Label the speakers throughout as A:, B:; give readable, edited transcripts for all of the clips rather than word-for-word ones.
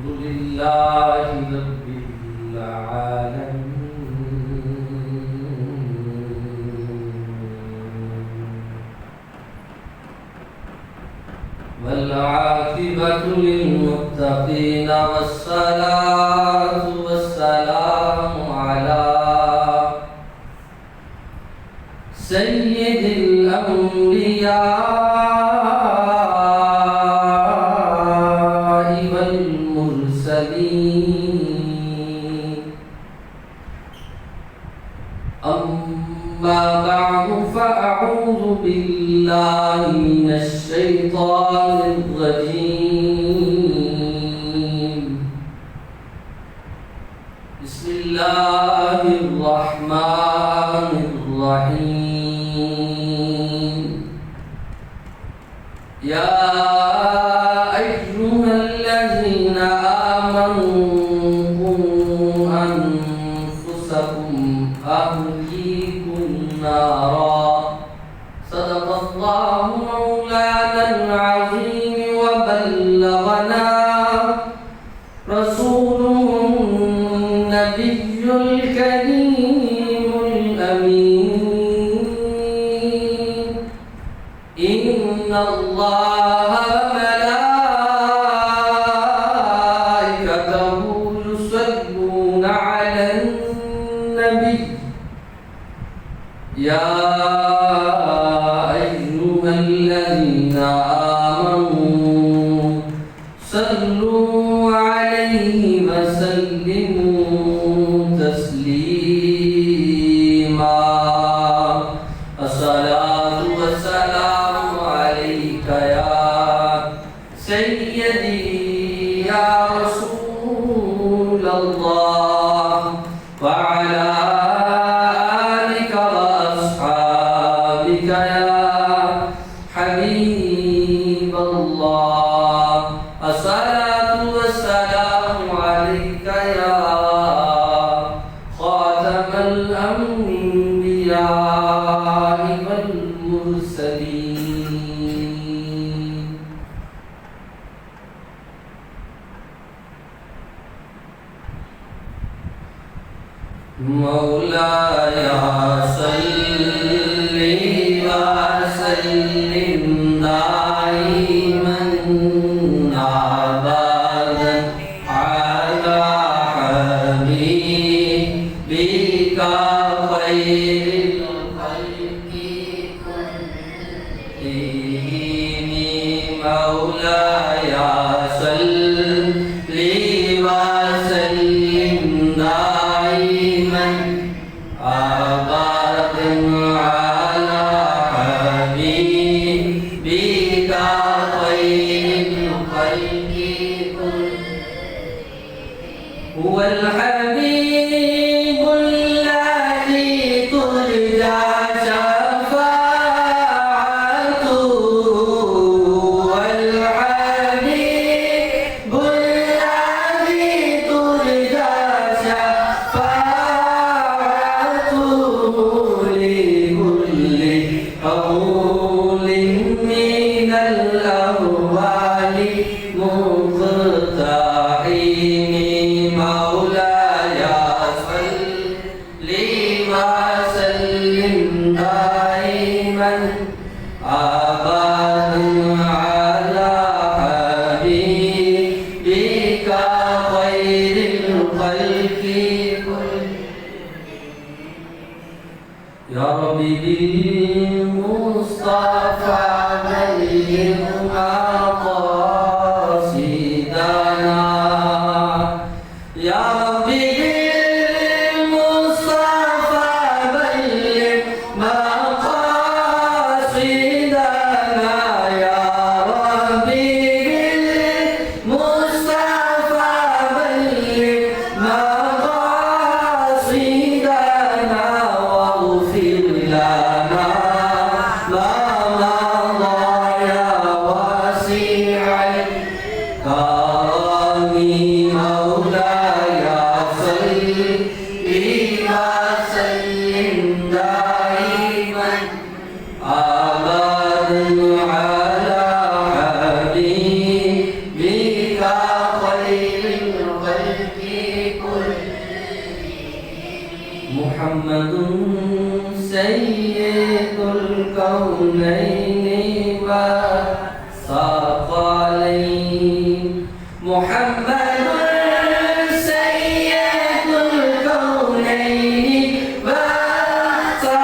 A: لله رب العالمين والعاقبة للمتقين والصلاة والسلام على سيد الأنبياء والمرسلين أما بعد فأعوذ بالله من الشيطان الرجيم بسم الله الرحمن الرحيم يا أيها الذين آمنوا قوا أنفسكم أهليكم نارا صدق الله مولانا العظيم وبلغنا رسوله النبي الكريم الأمين إن الله وملائكته يصلون على النبي يا أيها الذين آمنوا صلوا عليه وسلموا تسليما الصلاة والسلام عليك يا سيدي يا رسول الله وعلى آلك وأصحابك يا حبيب الله الصلاة والسلام عليك يا خاتم الأنبياء والمرسلين مولاي صل وسلم دائما أبدا على حبيبك خير الخلق كلهم مولاي صل وسلم دائما أبدا على حبيبك خير الخلق كلهم هو الحبيب الذي ترجى شفاعته والحبيب الذي ترجى شفاعته لكل قول من الأهوال مقتحم مولاي صل وسلم دائما أبدا على حبيبك خير الخلق كلهم يا ربي بالمصطفى بلغ مقاصدنا يا ربي بالمصطفى بلغ مقاصدنا يا ربي بالمصطفى بلغ مقاصدنا واغفر لنا ما مضى يا واسع الكرم مولاي صل وسلم دائما أبدا على حبيبك خير محمد سید الکونین والثقلین محمد سید الکونین والثقلین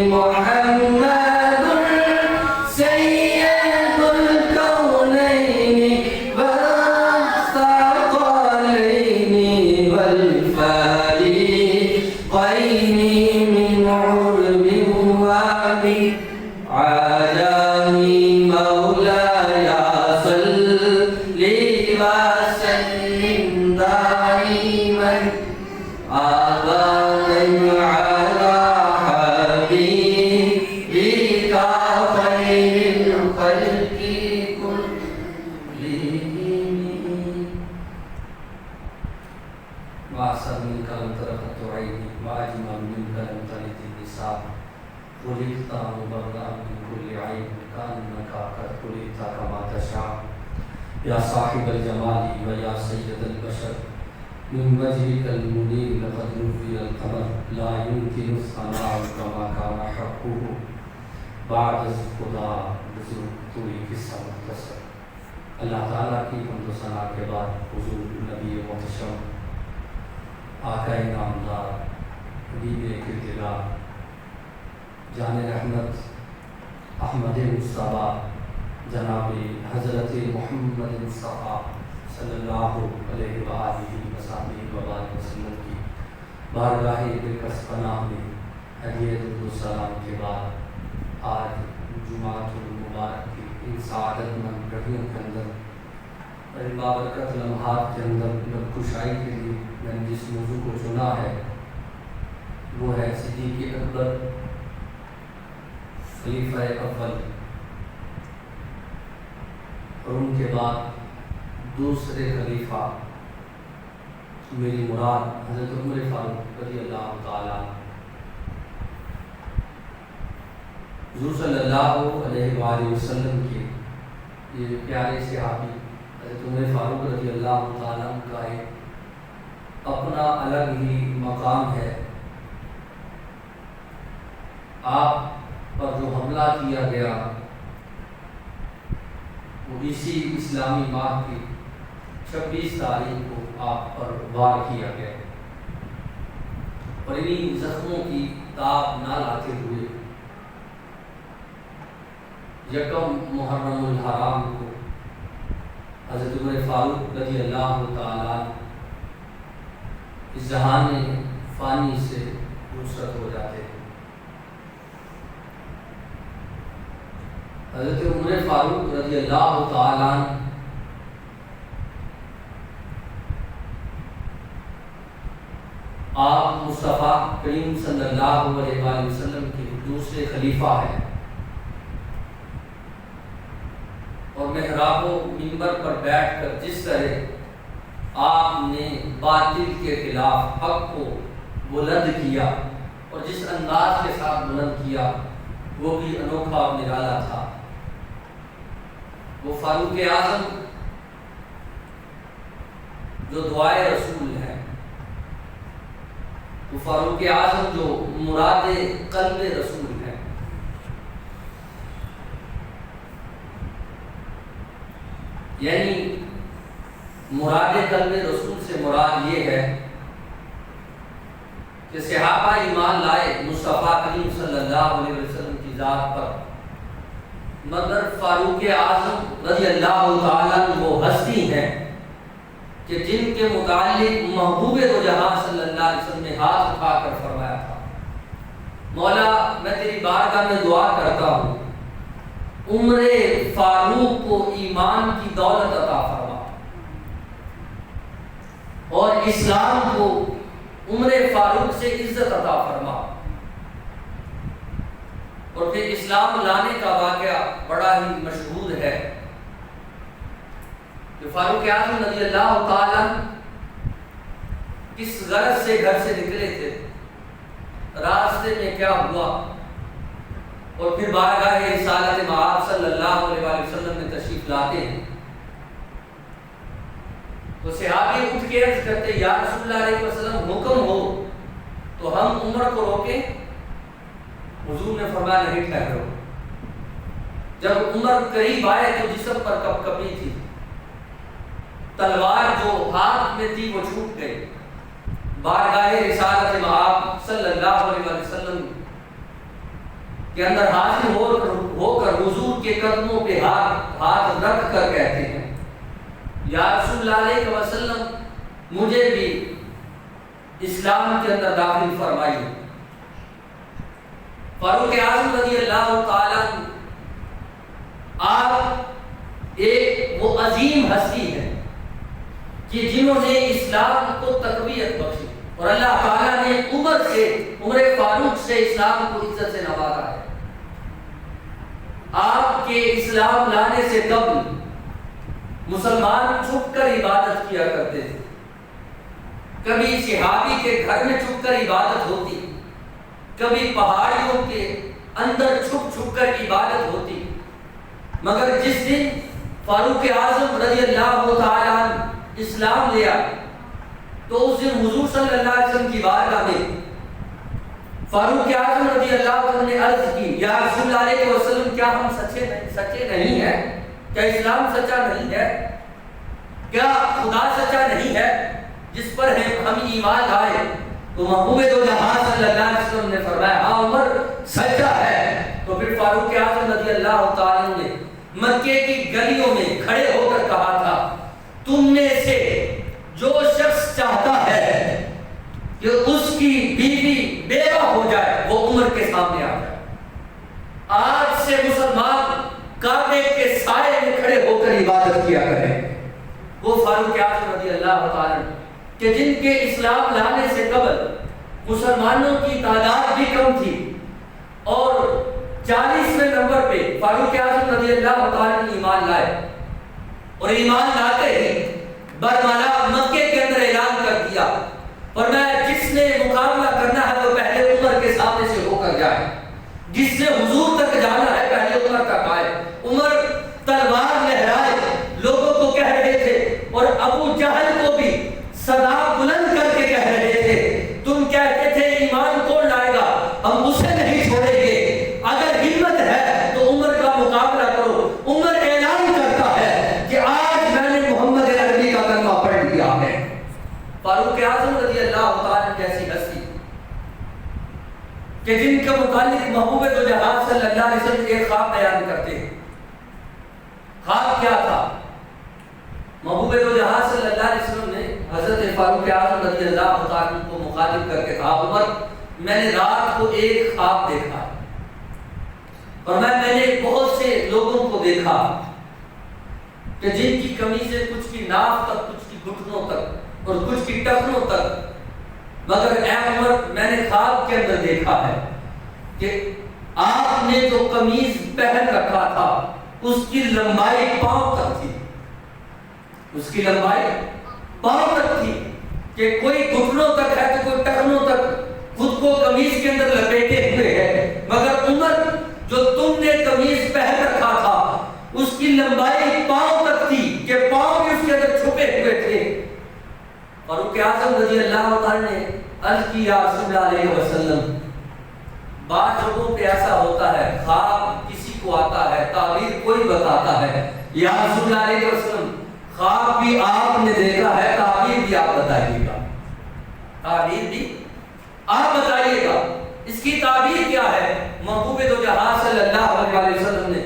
A: محمد سید الکونین والثقلین والفریقین من عرب ومن عجم مولاي صل وسلم دائما أبدا على حبيبك خير الخلق كلهم وأحسن منك لم ترقت عيني وأجمل منك لم تلد النساء خلقت مبرأ من كل عيب كأنك قد خلقت كما تشاء يا صاحب الجمال ويا سيد البشر من وجهك المنير لقد رفي القمر لا يمكن الثناء كما كان حقه بعد خدا بزرگی کی مختصر. اللہ تعالیٰ کی حمد و ثنا کے بعد حضور نبی محتشم آقا نامدار حبیب کردگار جان رحمت احمد مصطفیٰ جناب حضرت محمد مصطفیٰ صلی اللہ علیہ وآلہ وسلم کی بارگاہ بکس پناہ میں ہدیت السلام کے بعد آج جمعۃ المبارک کی ان سعادت مند گھڑیوں کے اندر اور ان بابرکت لمحات کے اندر کشائی کے لیے میں نے جس موضوع کو چنا ہے وہ ہے صدیق اکبر خلیفہ اول اور ان کے بعد دوسرے خلیفہ میری مراد حضرت عمر فاروق رضی اللہ تعالیٰ. حضور صلی اللہ علیہ وآلہ وسلم کے یہ پیارے صحابی حضرت عمر فاروق رضی اللہ تعالیٰ کا ایک اپنا الگ ہی مقام ہے. آپ پر جو حملہ کیا گیا وہ اسی اسلامی ماہ کی 26 تاریخ کو آپ پر وار کیا گیا اور انہی زخموں کی تاب نہ لاتے ہوئے یکم محرم الحرام کو حضرت عمر فاروق رضی اللہ تعالیٰ اس جہان فانی سے رخصت ہو جاتے ہیں. حضرت عمر فاروق رضی اللہ تعالیٰ آپ مصطفیٰ کریم صلی اللہ علیہ وآلہ وسلم کے دوسرے خلیفہ ہیں اور محراب و منبر پر بیٹھ کر جس طرح آپ نے باطل کے خلاف حق کو بلند کیا اور جس انداز کے ساتھ بلند کیا وہ بھی انوکھا اور نرالا تھا. وہ فاروق اعظم جو دعائے رسول ہیں، وہ فاروق اعظم جو مراد قلب رسول ہیں. یعنی مراد قلب رسول سے مراد یہ ہے کہ صحابہ ایمان لائے مصطفیٰ کریم صلی اللہ علیہ وسلم کی ذات پر، مگر فاروق اعظم رضی اللہ تعالیٰ وہ ہستی ہیں کہ جن کے متعلق محبوب دو جہاں صلی اللہ علیہ وسلم نے ہاتھ اٹھا کر فرمایا تھا، مولا میں تیری بارگاہ میں دعا کرتا ہوں عمر فاروق کو ایمان کی دولت عطا فرما اور اسلام کو عمر فاروق سے عزت عطا فرما. اور پھر اسلام لانے کا واقعہ بڑا ہی مشہور ہے کہ فاروق اعظم رضی اللہ تعالیٰ کس غرض سے گھر سے نکلے تھے، راستے میں کیا ہوا، اور پھر بارگاہ رسالت مآب صلی اللہ علیہ وسلم میں تشریف لاتے ہیں تو صحابی اٹھ کے عرض کرتے یا رسول اللہ علیہ وسلم حکم ہو تو ہم عمر کو روکیں؟ حضور نے فرمایا نہیں ٹھہرو۔ جب عمر قریب آئے تو جسم پر کپکپی تھی، تلوار جو ہاتھ میں تھی وہ چھوٹ گئی۔ بارگاہ رسالت مآب صلی اللہ علیہ وسلم کے اندر حاضر ہو کر حضور کے قدموں پہ ہاتھ رکھ کر کہتے ہیں یا رسول اللہ علیہ وسلم مجھے بھی اسلام کے اندر داخل فرمائیے۔ فاروق اعظم رضی اللہ تعالیٰ آپ ایک وہ عظیم ہستی ہے کہ جنہوں نے اسلام کو تقویت بخشی، اور اللہ تعالیٰ نے عمر فاروق سے اسلام کو عزت سے نوازا ہے۔ آپ کے اسلام لانے سے قبل مسلمان چھپ کر عبادت کیا کرتے تھے، کبھی صحابی کے گھر میں چھپ کر عبادت ہوتی، کبھی پہاڑیوں کے اندر چھپ چھپ کر عبادت ہوتی، مگر جس دن فاروق اعظم رضی اللہ تعالیٰ اسلام لیا تو اس دن حضور صلی اللہ علیہ وسلم کی بارگاہ میں فاروق اعظم رضی اللہ عنہ نے عرض کی یا رسول اللہ علیہ وسلم کیا ہم سچے نہیں ہیں؟ کیا اسلام سچا نہیں ہے؟ کیا خدا سچا نہیں ہے جس پر ہم ایمان لائے؟ تو محبوب دو جہاں صلی اللہ علیہ وسلم نے فرمایا ہاں عمر سچا ہے۔ تو پھر فاروق اعظم رضی اللہ تعالیٰ نے مکے کی گلیوں میں کھڑے ہو کر کہا تھا تم میں سے جو شخص چاہتا ہے کہ اس کی بیوی بیوہ ہو جائے وہ عمر کے سامنے آ جائے۔ آج سے مسلمان کعبے کے سائے میں کھڑے ہو کر عبادت کیا کریں۔ وہ فاروق اعظم رضی اللہ تعالیٰ کہ جن کے اسلام لانے سے قبل مسلمانوں کی تعداد بھی کم تھی، اور 40ویں نمبر پہ فاروق اعظم رضی اللہ تعالیٰ نے ایمان لائے، اور ایمان لاتے ہی برملا مکے کے اندر اعلان کر دیا فرمایا جس نے مقابلہ کرنا ہے وہ پہلے عمر کے سامنے سے ہو کر جائے، جس نے حضور تک جانا ہے پہلے عمر تک آئے۔ عمر تلوار لہرائے لوگوں کو کہہ رہے تھے، اور ابو جہل کو بھی صدا بلند کر کے کہہ رہے تھے تم کہتے تھے ایمان کون لائے گا، ہم اسے نہیں چھوڑیں گے، اگر ہمت ہے تو عمر کا مقابلہ کرو۔ عمر اعلان کرتا ہے کہ آج میں نے محمد عربی کا کلمہ پڑھ لیا ہے۔ فاروق اعظم رضی اللہ تعالیٰ جیسی ہستی کہ جن کے متعلق محبوب دو جہاں صلی اللہ علیہ وسلم ایک خواب بیان کرتے ہیں۔ خواب کیا تھا؟ محبوب دو جہاں صلی اللہ علیہ وسلم نے حضرت فاروق اعظم رضی اللہ تعالیٰ کو مخاطب کر کے کہا عمر میں نے رات کو ایک خواب دیکھا، اور میں نے بہت سے لوگوں کو دیکھا کہ جن کی قمیضیں کچھ کی ناف تک، کچھ کی گھٹنوں تک، اور کچھ کی ٹخنوں تک، مگر اے عمر میں نے خواب کے اندر دیکھا ہے کہ آپ نے جو قمیض پہن رکھا تھا اس کی لمبائی پاؤں تک تھی، اس کی لمبائی پاؤں تک تھی، کہ کوئی گھٹنوں تک ہے تو کوئی ٹخنوں تک خود کو قمیض کے اندر لپیٹے ہوئے ہے، مگر عمر جو تم نے قمیض پہن رکھا تھا اس کی لمبائی پاؤں تک تھی کہ پاؤں بھی اس کے اندر چھپے ہوئے تھے۔ فاروق اعظم رضی اللہ تعالیٰ نے عرض کی یا رسول اللہ علیہ وسلم بعض جگہوں پہ ایسا ہوتا ہے خواب کسی کو آتا ہے، تعبیر کوئی بتاتا ہے، یا رسول اللہ علیہ وسلم خواب بھی آپ نے دیکھا ہے، تعبیر بھی آپ بتائیے گا، تعبیر بھی آپ بتائیے گا، اس کی تعبیر کیا ہے؟ محبوب دو جہاں صلی اللہ علیہ وسلم نے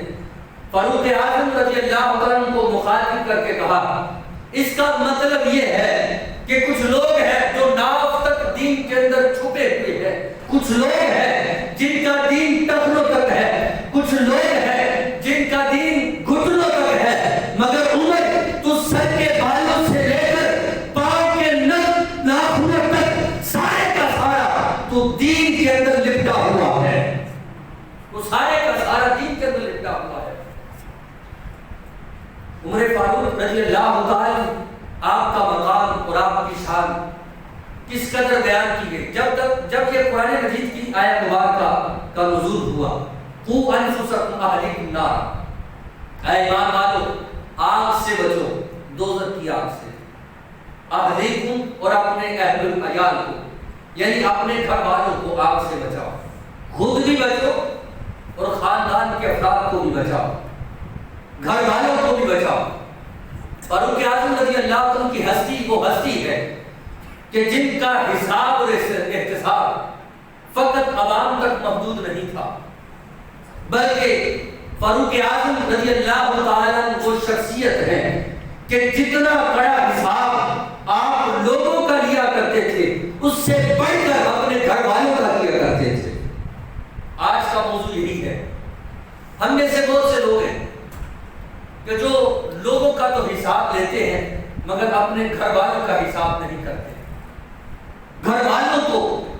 A: فاروق اعظم رضی اللہ عنہ کو مخاطب کر کے کہا اس کا مطلب یہ ہے کہ کچھ لوگ ہیں جو ناف تک دین کے اندر چھپے ہوئے ہیں، کچھ لوگ ہیں جن کا دین ٹخنوں تک ہے، کچھ لوگ ہیں جن کا دین گھٹنوں تک ہے، مگر عمر تو سر کے بالوں سے لے کر پاؤں کے ناخنوں تک سارے کا سارا تو دین کے اندر لپٹا ہوا ہے، وہ سارے کا سارا دین کے اندر لپٹا ہوا ہے۔ عمر فاروق رضی اللہ تعالی آپ کا مقام اور آپ کی شان کس قدر بیان کی گئی جب یہ قرآن مجید کی آیت مبارکہ کا نزول ہوا قوا انفسکم اہلیکم نار، اے ایمان والو آگ سے بچو، دوزخ کی آگ سے، اہلیکم اور اپنے اہل العیال کو، یعنی اپنے گھر والوں کو آگ سے بچاؤ، خود بھی بچو اور خاندان کے افراد کو بھی بچاؤ، گھر والوں کو بھی بچاؤ۔ فاروق اعظم رضی اللہ عنہ کی ہستی وہ ہستی ہے کہ جن کا حساب اور احتساب فقط عوام تک محدود نہیں تھا، بلکہ فاروق اعظم رضی اللہ تعالیٰ عنہ وہ شخصیت ہے کہ جتنا بڑا حساب آپ لوگوں کا لیا کرتے تھے اس سے بڑھ کر اپنے گھر والوں کا لیا کرتے تھے۔ آج کا موضوع یہی ہے، ہم میں سے بہت سے لوگ ہیں کہ جو لوگوں کا تو حساب لیتے ہیں مگر اپنے گھر والوں کا حساب نہیں کرتے، گھر والوں کو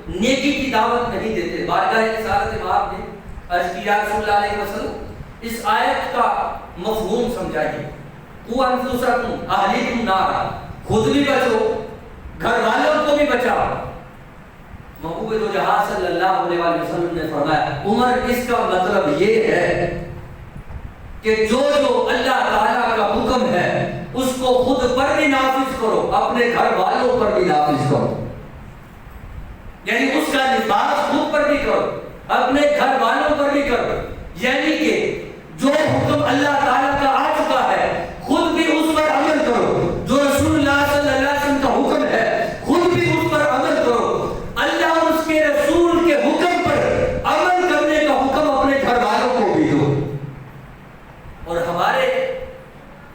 A: نیکی کی دعوت نہیں دیتے۔ بارگاہ رسالت مآب نے عرض کیا رسول اللہ علیہ وسلم اس آیت کا مفہوم سمجھائیے، قوا انفسکم اہلیکم نارا، خود بھی بچو گھر والوں کو بھی بچاؤ۔ محبوب دو جہاں صلی اللہ علیہ وسلم نے فرمایا عمر اس کا مطلب یہ ہے کہ جو اللہ تعالیٰ کا حکم ہے اس کو خود پر بھی نافذ کرو، اپنے گھر والوں پر بھی نافذ کرو، یعنی اس کا نفاذ خود پر بھی کرو، اپنے گھر والوں پر بھی کرو، یعنی کہ جو حکم اللہ تعالیٰ کا آ چکا ہے خود بھی اس پر عمل کرو، جو رسول اللہ صلی اللہ علیہ وسلم کا حکم ہے خود بھی اس پر عمل کرو، اللہ اور اس کے رسول کے حکم پر عمل کرنے کا حکم اپنے گھر والوں کو بھی دو۔ اور ہمارے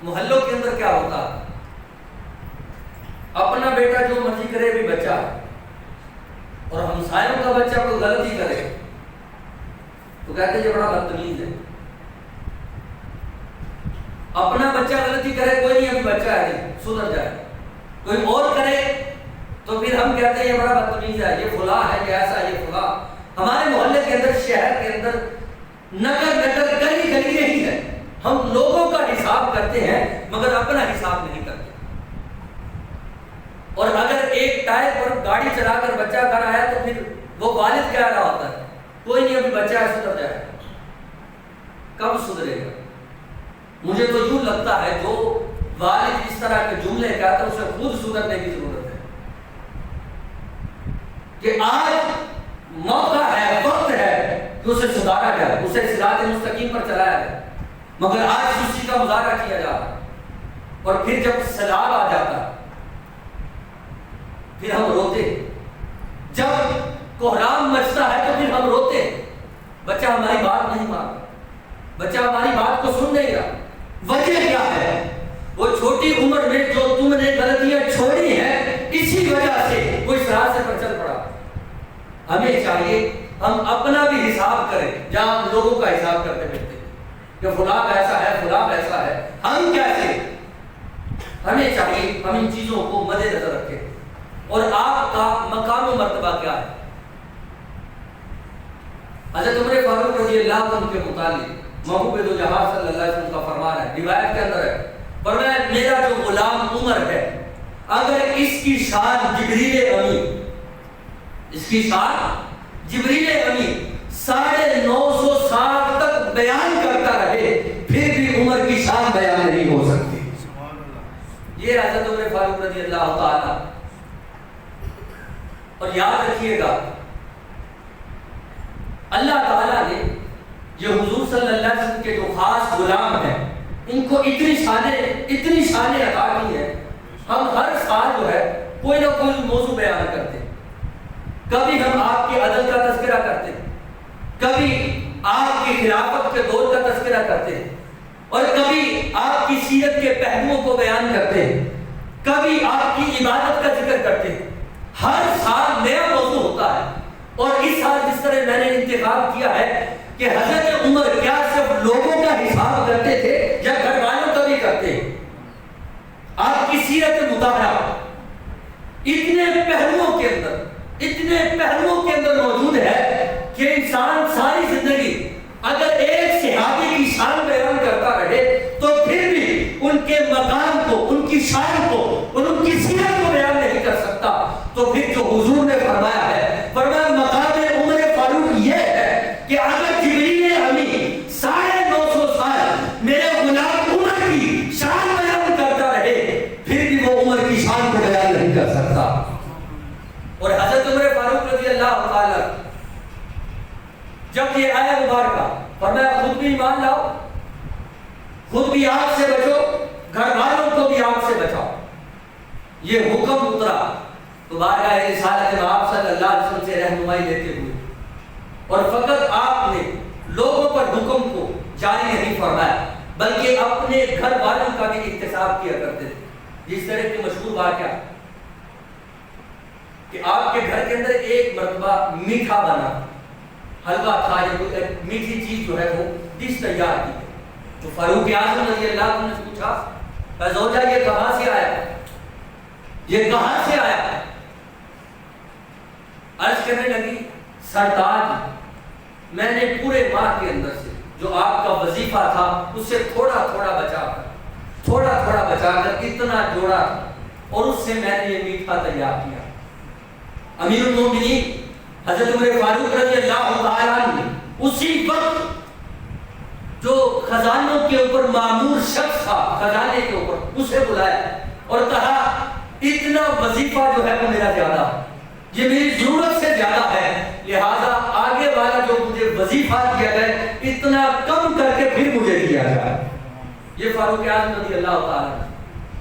A: محلوں کے اندر کیا ہوتا، اپنا بیٹا جو مرضی کرے بھی بچہ، اور ہمسایوں کا بچہ کوئی غلطی کرے تو کہتے ہیں یہ بڑا بدتمیز ہے، اپنا بچہ غلطی کرے کوئی نہیں ابھی بچہ ہے سدھر جائے، کوئی اور کرے تو پھر ہم کہتے ہیں یہ بڑا بدتمیز ہے، یہ فلاں ہے، یہ ایسا، یہ فلاں۔ ہمارے محلے کے اندر، شہر کے اندر نگر نگر گلی گلی نہیں ہے، ہم لوگوں کا حساب کرتے ہیں مگر اپنا حساب نہیں کرتے۔ اور اگر ایک ٹائر پر گاڑی چلا کر بچہ گھر آیا تو پھر وہ والد کہہ رہا ہوتا ہے کوئی نہیں ابھی بچہ ہے سدھر جائے، کب سدھرے گا؟ مجھے تو یوں لگتا ہے جو والد اس طرح کے جملے کہتا ہے اسے خود سدھرنے کی ضرورت ہے کہ آج موقع ہے، وقت ہے کہ اسے سدھارا جائے، اسے صراط مستقیم پر چلایا جائے، مگر آج سستی کا مظاہرہ کیا جا رہا ہے، اور پھر جب سیلاب آ جاتا پھر ہم روتے، جب کوہرام مچتا ہے تو پھر ہم روتے، بچہ ہماری بات نہیں مانتا، بچہ ہماری بات کو سن نہیں رہا۔ وجہ کیا ہے؟ وہ چھوٹی عمر میں جو تم نے غلطیاں چھوڑی ہیں اسی وجہ سے وہ اس راستے پر چل پڑا۔ ہمیں چاہیے ہم اپنا بھی حساب کریں جہاں ہم لوگوں کا حساب کرتے پھرتے کہ فلاں ایسا ہے، فلاں ایسا ہے، ہم کیسے؟ ہمیں چاہیے ہم ان چیزوں کو مد نظر رکھیں۔ اور آپ کا مقام و مرتبہ کیا ہے؟ حضرت عمر فاروق رضی اللہ عنہ کے متعلق محبوب دو جہاں صلی اللہ علیہ وسلم کا فرمان ہے، روایت کے اندر ہے، فرمایا میرا جو غلام عمر ہے اگر اس کی شان جبریل امین، اس کی شان جبریل امین 950 سال تک بیان کرتا رہے پھر بھی عمر کی شان بیان نہیں ہو سکتی۔ یہ حضرت عمر فاروق رضی اللہ تعالی۔ اور یاد رکھیے گا اللہ تعالیٰ نے یہ حضور صلی اللہ علیہ وسلم کے جو خاص غلام ہیں ان کو اتنی شانیں عطا کی ہیں، ہم ہر سال جو ہے کوئی نہ کوئی موضوع بیان کرتے ہیں، کبھی ہم آپ کے عدل کا تذکرہ کرتے ہیں، کبھی آپ کی خلافت کے دور کا تذکرہ کرتے ہیں، اور کبھی آپ کی سیرت کے پہلوؤں کو بیان کرتے ہیں، کبھی آپ کی عبادت کا ذکر کرتے ہیں۔ ہر سال نیا موضوع ہوتا ہے، اور اس سال جس طرح میں نے انتخاب کیا ہے کہ حضرت عمر کیا صرف لوگوں کا حساب کرتے تھے یا گھر والوں کا بھی کرتے؟ آپ کی سیرت مطالعہ اتنے پہلوؤں کے اندر موجود ہے کہ انسان ساری زندگی اگر ایک صحابی کی شان بیان کرتا رہے تو پھر بھی ان کے مقام کو، ان کی شان کو اور ان کی سیرت کو بیان نہیں کر سکتا۔ تو پھر جو حضور نے فرمایا ہے، فرمایا مقام عمر فاروق یہ ہے کہ اگر جبریل امین 950 سال میرے غلام عمر کی شان بیان کرتا رہے پھر بھی وہ عمر کی شان کو بیان نہیں کر سکتا۔ اور حضرت عمر فاروق فرمایا خود بھی ایمان لاؤ، خود بھی آگ سے بچو، گھر والوں کو بھی آگ سے بچاؤ۔ یہ حکم اترا تو بارگاہ رسالت مآب صلی اللہ علیہ وسلم سے رہنمائی لیتے ہوئے، اور فقط آپ نے لوگوں پر حکم کو جاری نہیں فرمایا بلکہ اپنے گھر والوں کا بھی احتساب کیا کرتے تھے۔ جس طرح کی مشہور واقعہ کہ آپ کے گھر کے اندر ایک مرتبہ میٹھا بنا، حلوہ تھا یا کوئی میٹھی چیز جو ہے وہ ڈش تیار کی، تو فاروق اعظم رضی اللہ عنہ نے پوچھا زوجہ یہ کہاں سے آیا، یہ کہاں سے آیا؟ عرض کرنے لگی سرتاج میں نے پورے ماہ کے اندر سے جو آپ کا وظیفہ تھا اس سے تھوڑا تھوڑا بچا کر اتنا جوڑا اور اس سے میں نے یہ میٹھا تیار کیا۔ امیر المومنین حضرت عمر فاروق رضی اللہ تعالیٰ عنہ اسی وقت جو خزانوں کے اوپر مامور شخص تھا، خزانے کے اوپر، اسے بلایا اور کہا اتنا وظیفہ جو ہے وہ میرا زیادہ ہے، یہ میری ضرورت سے زیادہ ہے، لہذا آگے والا جو مجھے وظیفہ دیا گیا اتنا کم کر کے پھر مجھے دیا جائے۔ یہ فاروق اعظم رضی اللہ تعالیٰ۔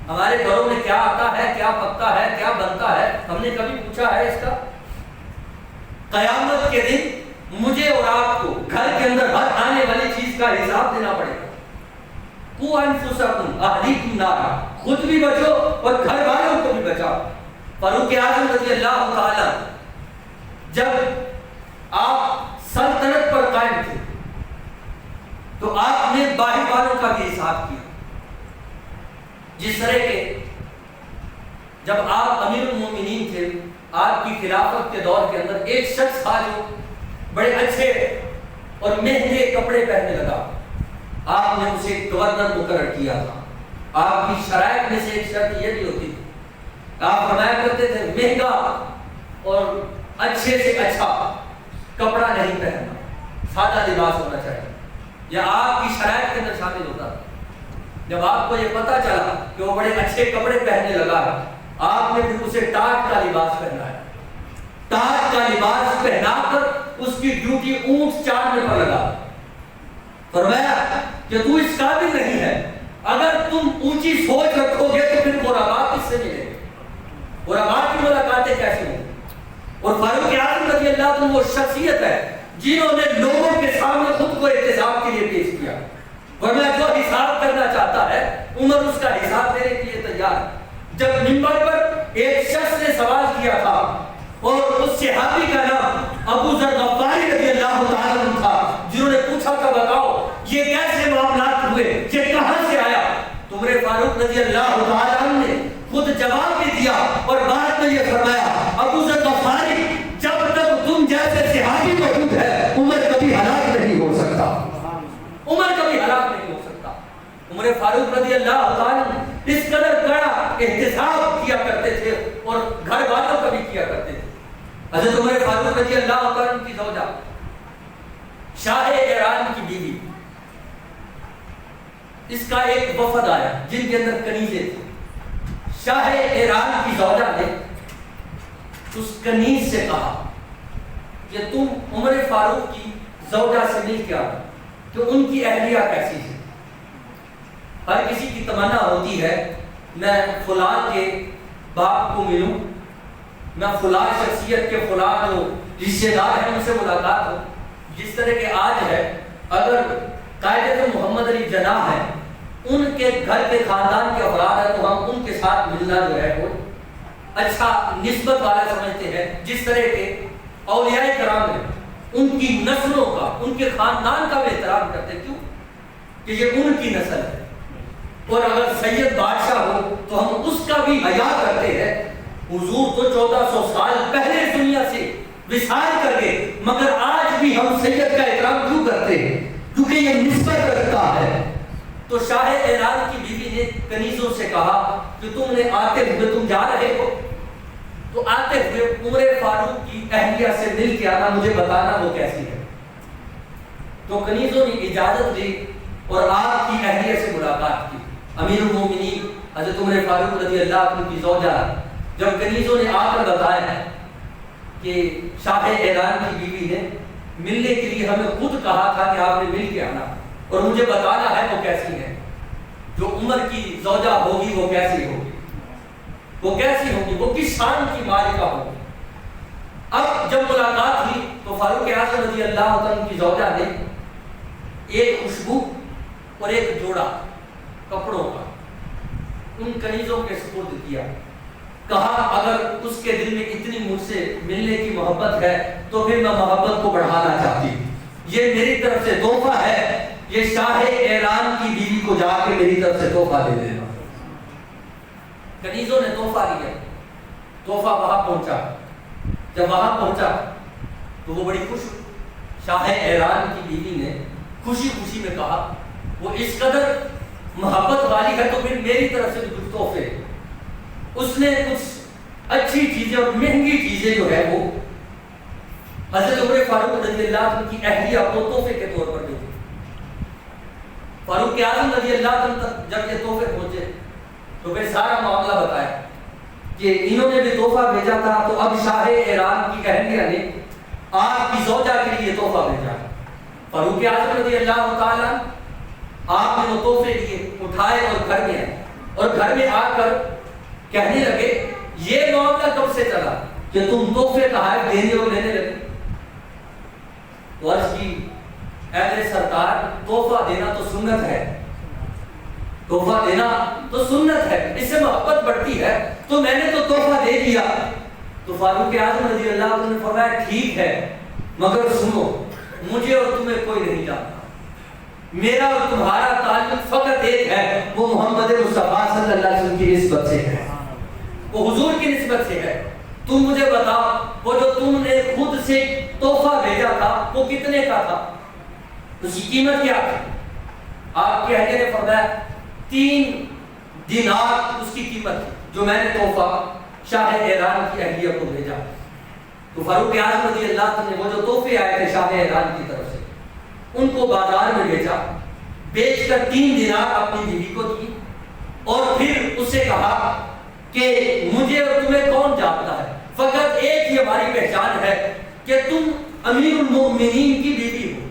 A: ہمارے گھروں میں کیا آتا ہے، کیا پکتا ہے، کیا بنتا ہے، ہم نے کبھی پوچھا ہے اس کا؟ قیامت کے دن مجھے اور آپ کو گھر کے اندر ہر آنے والی چیز کا حساب دینا پڑے گا۔ قوا انفسکم اہلیکم نارا، خود بھی بچو اور گھر والوں کو بھی بچاؤ۔ فاروق اعظم رضی اللہ تعالیٰ جب آپ سلطنت پر قائم تھے تو آپ نے باہر والوں کا بھی حساب کیا، جس طرح کے جب آپ امیر المومنین تھے، آپ کی خلافت کے دور کے اندر ایک شخص تھا جو بڑے اچھے اور مہنگے کپڑے پہننے لگا، آپ نے اسے گورنر مقرر کیا تھا۔ آپ کی شرائط میں سے ایک شرط یہ بھی ہوتی تھی، آپ فرمایا کرتے تھے مہنگا اور اچھے سے اچھا کپڑا نہیں پہننا، سادہ لباس ہونا چاہیے، یا آپ کی شرائط کے اندر شامل ہوتا تھا۔ جب آپ کو یہ پتا چلا کہ وہ بڑے اچھے کپڑے پہننے لگا ہے، آپ نے پھر اسے ٹاٹ کا لباس پہنایا، ٹاٹ کا لباس پہنا کر اس کی ڈیوٹی اونٹ چارنے پر لگا، فرمایا کہ تو اس قابل نہیں ہے، اگر تم اونچی سوچ رکھو گے تو پھر غربا کس سے ملے گے، غربا کی ملاقاتیں کیسے ہوں؟ اور فاروق اعظم رضی اللہ عنہ وہ شخصیت ہے جنہوں نے لوگوں کے سامنے خود کو احتساب کے لیے پیش کیا، ورنہ جو حساب کرنا چاہتا ہے عمر اس کا حساب دینے کے لیے تیار ہے۔ جب منبر پر ایک شخص نے سوال کیا تھا اور اس صحابی کا نام ابو ذر غفاری رضی اللہ تعالیٰ عنہ تھا، جنہوں نے پوچھا تھا بتاؤ یہ کیسے معاملات ہوئے، یہ کہاں سے آیا، تو عمر فاروق رضی اللہ تعالیٰ عنہ نے خود جواب بھی دیا اور بعد میں یہ فرمایا ابو ذر غفاری جب تک تم جیسے صحابی موجود ہے عمر کبھی ہلاک نہیں ہو سکتا، عمر کبھی ہلاک نہیں ہو سکتا۔ عمر فاروق رضی اللہ تعالیٰ اس قدر کڑا احتساب کیا کرتے تھے اور گھر والوں کا بھی کیا کرتے تھے۔ حضرت عمر فاروق رضی اللہ تعالیٰ کی زوجہ شاہ ایران کی بیوی، اس کا ایک وفد آیا جن کے اندر کنیزیں تھے، شاہ ایران کی زوجہ نے اس کنیز سے کہا کہ تم عمر فاروق کی زوجہ سے مل کے آؤ کہ ان کی اہلیہ کیسی ہے۔ ہر کسی کی تمنا ہوتی ہے میں فلاں کے باپ کو ملوں، میں فلاں شخصیت کے فلاں جو رشتے دار ہیں ان سے ملاقات ہو۔ جس طرح کے آج ہے، اگر قائد محمد علی جناح ہے، ان کے گھر کے خاندان کے افراد ہیں تو ہم ان کے ساتھ ملنا جو ہے وہ اچھا نسبت والا سمجھتے ہیں۔ جس طرح کے اولیاء کرام ہیں، ان کی نسلوں کا، ان کے خاندان کا بھی احترام کرتے ہیں، کیوں کہ یہ ان کی نسل ہے، اور اگر سید بادشاہ ہو تو ہم اس کا بھی حیا کرتے ہیں۔ حضور تو 1400 سال پہلے اس دنیا سے وصال کر گئے، مگر آج بھی ہم سید کا احترام کیوں کرتے ہیں؟ کیونکہ یہ نسبت رکھتا ہے۔ تو شاہ ایران کی بیوی نے کنیزوں سے کہا کہ تم نے آتے ہوئے تم جا رہے ہو تو آتے ہوئے عمر فاروق کی اہلیہ سے مل کے آنا، مجھے بتانا وہ کیسی ہے۔ تو کنیزوں نے اجازت دی اور آپ کی اہلیہ سے ملاقات کی۔ امیر المومنین حضرت عمر فاروق رضی اللہ عنہ کی زوجہ جب کنیزوں نے آ کر بتایا کہ شاہ ایران کی بیوی نے ملنے کے لیے ہمیں خود کہا تھا کہ آپ نے مل کے آنا اور مجھے بتانا ہے وہ کیسی ہے، جو عمر کی زوجہ ہوگی وہ کیسی ہوگی، وہ کیسی ہوگی، وہ کس شان کی مالکہ ہوگی۔ اب جب ملاقات ہوئی تو فاروق اعظم رضی اللہ عنہ کی زوجہ نے ایک خوشبو اور ایک جوڑا کپڑوں کا ان کنیزوں کے سپرد کیا، کہا اگر اس کے دل میں اتنی مجھ سے ملنے کی محبت ہے تو پھر میں محبت کو بڑھانا چاہتی ہوں، یہ میری طرف سے تحفہ ہے، یہ شاہ ایران کی بیوی کو جا کے میری طرف سے تحفہ دے دینا۔ کنیزوں نے تحفہ دیا، تحفہ وہاں پہنچا، جب وہاں پہنچا تو وہ بڑی خوش، شاہ ایران کی بیوی نے خوشی خوشی میں کہا وہ اس قدر محبت والی ہے تو پھر میری طرف سے بھی کچھ تحفے۔ اس نے کچھ اچھی چیزیں اور مہنگی چیزیں جو ہے وہ حضرت عمر فاروق رضی اللہ عنہ کی اہلیہ کو تحفے کے طور پر دی۔ فاروق اعظم رضی اللہ عنہ تک جب یہ تحفے پہنچے تو پھر سارا معاملہ بتایا کہ انہوں نے بھی تحفہ بھیجا تھا، تو اب شاہ ایران کی اہلیہ نے آپ کی زوجہ کے لیے تحفہ بھیجا۔ فاروق اعظم رضی اللہ تعالیٰ آپ نے وہ تحفے لیے اٹھائے اور گھر میں آئے، اور گھر میں آ کر کہنے لگے یہ معاملہ کب سے چلا کہ تم تحفے تحائف دینے اور لینے لگے؟ تو عرض کی اے میرے سرکار تحفہ دینا تو سنت ہے، تحفہ دینا تو سنت ہے، اس سے محبت بڑھتی ہے، تو میں نے تو تحفہ دے دیا۔ تو فاروق اعظم رضی اللہ عنہ نے فرمایا ٹھیک ہے مگر سنو مجھے اور تمہیں کوئی نہیں جانتا، میرا اور تمہارا تعلق فقط ایک ہے، وہ محمد مصطفیٰ صلی اللہ علیہ وسلم کی نسبت سے ہے، وہ حضور کی نسبت سے ہے۔ تم مجھے بتاؤ وہ جو تم نے خود سے تحفہ بھیجا تھا وہ کتنے کا تھا، اس کی قیمت کیا تھی؟ آپ کے اہلیہ نے فرمایا 3 دینار اس کی قیمت تھی جو میں نے تحفہ شاہ ایران کی اہلیہ کو بھیجا۔ تو فاروق اعظم رضی اللہ عنہ نے وہ جو تحفے آئے تھے شاہ ایران کی طرف سے ان کو بازار میں بیچا، بیچ کر 3 دینار اپنی بیوی کو دی، اور پھر اسے کہا کہ مجھے اور تمہیں کون جانتا ہے، فقط ایک ہی ہماری پہچان ہے کہ تم امیر المومنین کی بیوی ہو،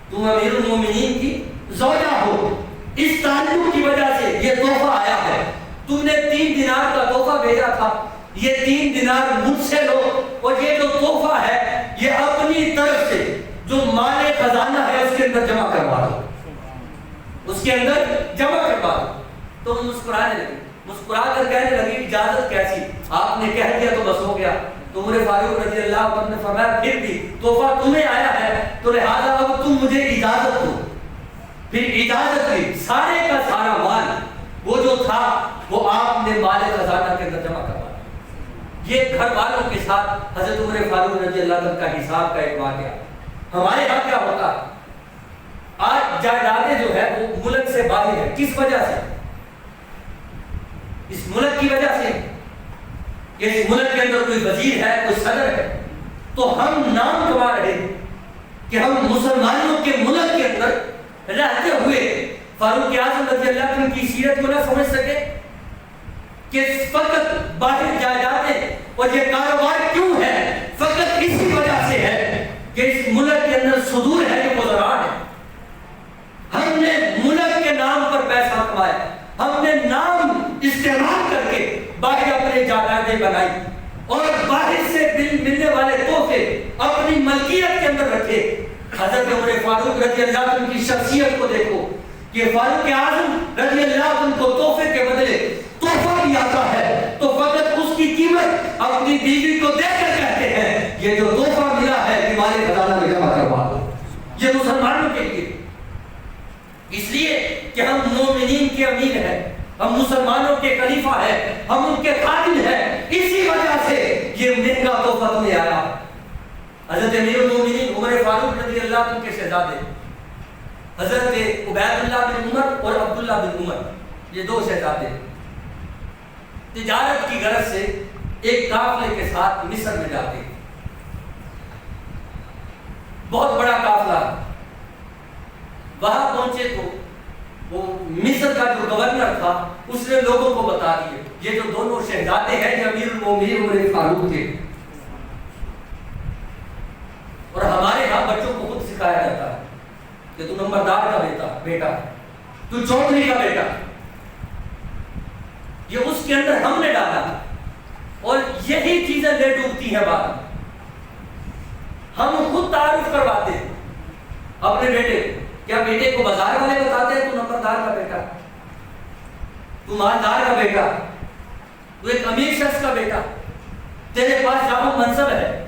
A: تم امیر المومنین کی زوجہ ہو، اس تعلق کی وجہ سے یہ تحفہ آیا ہے، تم نے 3 دینار کا تحفہ بھیجا تھا، یہ 3 دینار مجھ سے لو، اور یہ جو تحفہ ہے یہ اپنی طرف سے جو مال خزانہ ہے اس کے اندر جمع کروا دو، اس کے اندر جمع کروا دو۔ تو وہ مسکرانے لگی، مسکرا کر کہنے لگی اجازت کیسی، آپ نے کہہ دیا تو بس ہو گیا۔ تو عمر فاروق رضی اللہ عنہ نے فرمایا پھر بھی تحفہ تمہیں آیا ہے تو لہذا اب تم مجھے اجازت دو۔ پھر اجازت دی، سارے کا سارا مال وہ جو تھا وہ آپ نے مال خزانہ کے اندر جمع کروا دیا۔ یہ گھر والوں کے ساتھ حضرت عمر فاروق رضی اللہ عنہ کا حساب کا ایک واقعہ۔ ہمارے ہاں کیا ہوتا ہے، آج جائیدادیں جو ہے وہ ملک سے باہر ہے، کس وجہ سے؟ اس ملک کی وجہ سے کہ اس ملک کے اندر کوئی وزیر ہے، کوئی صدر ہے، تو ہم نام کما رہے ہیں کہ ہم مسلمانوں کے ملک کے اندر رہتے ہوئے فاروق اعظم رضی اللہ عنہ کی سیرت کو نہ سمجھ سکے کہ فقط باہر جائیدادیں اور یہ کاروبار کیوں ہے، فقط اسی وجہ سے ہے کہ اس ملک کے اندر صدور ہے، یہ وزراء ہے۔ ہم نے ملک کے نام پر پیسہ کمایا، ہم نے نام استعمال کر کے باہر اپنے جائیدادیں بنائی اور باہر سے ملنے والے تحفے اپنی ملکیت کے اندر رکھے۔ حضرت عمر فاروق رضی اللہ عنہ کی شخصیت کو دیکھو کہ فاروق اعظم رضی اللہ عنہ کو تحفے کے بدلے تحفہ بھی آتا ہے تو فقط اس کی قیمت اپنی بیوی کو دے کر کہتے ہیں یہ جو تحفہ ملا ہے بیماری خزانہ میں جمع کروا دو، یہ مسلمانوں کے لیے، اس لیے کہ ہم مومنین کے امیر ہیں، ہم مسلمانوں کے خلیفہ ہیں، ہم ان کے خادم ہیں، اسی وجہ سے یہ مہنگا تحفہ تمہیں آیا۔ حضرت امیر المومنین عمر فاروق رضی اللہ عنہ کے شہزادے حضرت عبید اللہ بن عمر اور عبداللہ بن عمر، یہ 2 شہزادے تجارت کی غرض سے ایک قافلے کے ساتھ مصر میں جاتے ہیں، بہت بڑا قافلہ، وہاں پہنچے تو وہ مصر کا جو گورنر تھا اس نے لوگوں کو بتا دیے یہ جو دونوں شہزادے ہیں یہ امیر المومنین عمر فاروق تھے۔ سکھایا جاتا ہے کہ تو نمبردار کا بیٹا ہے، تو چودھری کا بیٹا، یہ اس کے اندر ہم نے ڈالا ہے، اور یہی چیزیں لے ڈوبتی ہیں بعد میں۔ ہم خود تعارف کرواتے ہیں اپنے بیٹے، کیا بیٹے کو بازار والے بتاتے ہیں تو نمبردار کا بیٹا، تو مالدار کا بیٹا، تو ایک امیر شخص کا بیٹا، تیرے پاس جامع منصب ہے،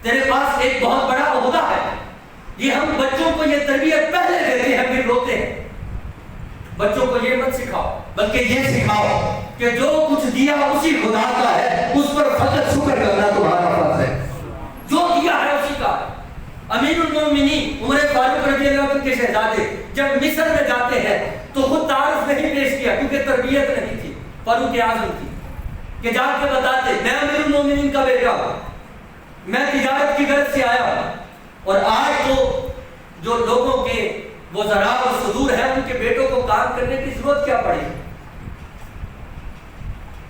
A: تیرے پاس ایک بہت بڑا عہدہ ہے۔ یہ ہم بچوں کو یہ تربیت پہلے دیتے ہیں پھر روتے ہیں۔ بچوں کو یہ مت سکھاؤ، بلکہ یہ سکھاؤ کہ جو کچھ دیا اسی خدا کا ہے، اس پر فقط شکر کرنا تمہارا فرض ہے، جو دیا ہے اسی کا۔ امیر المومنین عمر فاروق رضی اللہ عنہ کے شہزادے جب مصر میں جاتے ہیں تو خود تعارف نہیں پیش کیا، کیونکہ تربیت نہیں تھی، فاروق اعظم تھی، کہ جا کے بتاتے میں امیر المومنین کا بیٹا ہوں، میں تجارت کی غرض سے آیا ہوں۔ اور آج تو جو لوگوں کے وزراء اور صدور ہیں، ان کے بیٹوں کو کام کرنے کی ضرورت کیا پڑی؟